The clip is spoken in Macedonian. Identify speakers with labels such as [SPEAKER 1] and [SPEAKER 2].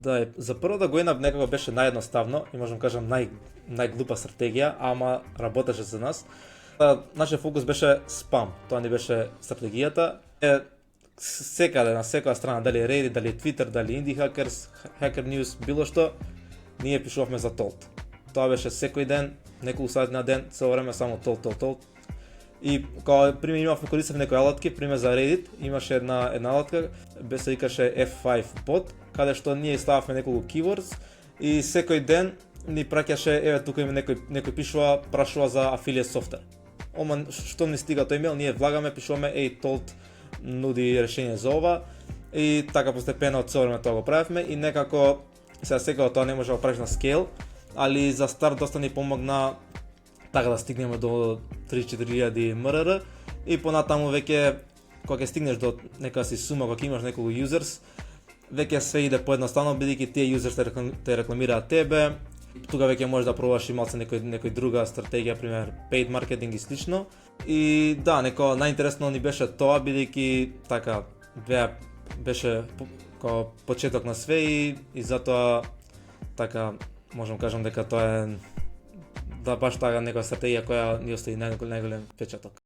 [SPEAKER 1] Да, за првата година некако беше наједноставно и можам кажам најглупа стратегија, ама работеше за нас. Нашиот фокус беше спам, тоа ни беше стратегијата. Секаде, на секоја страна, дали Reddit, дали Twitter, дали Indie Hackers, Hacker News, било што, ние пишувавме за Tolt. Тоа беше секој ден, неколку сати на ден, цело време само Tolt. И кога пример користев некои алатки, пример за Reddit, имаше една алатка, се викаше F5 bot, каде што ние стававме неколку keywords и секој ден ни праќаше, еве тука има некој пишува, прашува за affiliate software. Ома што ни стига тој имејл, ние влагаме, пишуваме Tolt нуди решение за ова и така постепено цело време тоа го правевме и некако сега тоа не може да го правиш на scale, али за старт доста ни помогна така да стигнеме до 3-4 МРР и понатаму веќе кога ќе стигнеш до нека си сума, кога имаш неколку users, веќе све иде поедноставно бидејќи тие users те рекламираат тебе. Тука веќе можеш да пробаш и малце некој друга стратегија, пример paid marketing и слично. И да, неко најинтересно ни беше тоа бидејќи така беше како почеток на све и затоа така можам кажам дека тоа е да баш така некоја стратегија која ни остави најголем впечаток.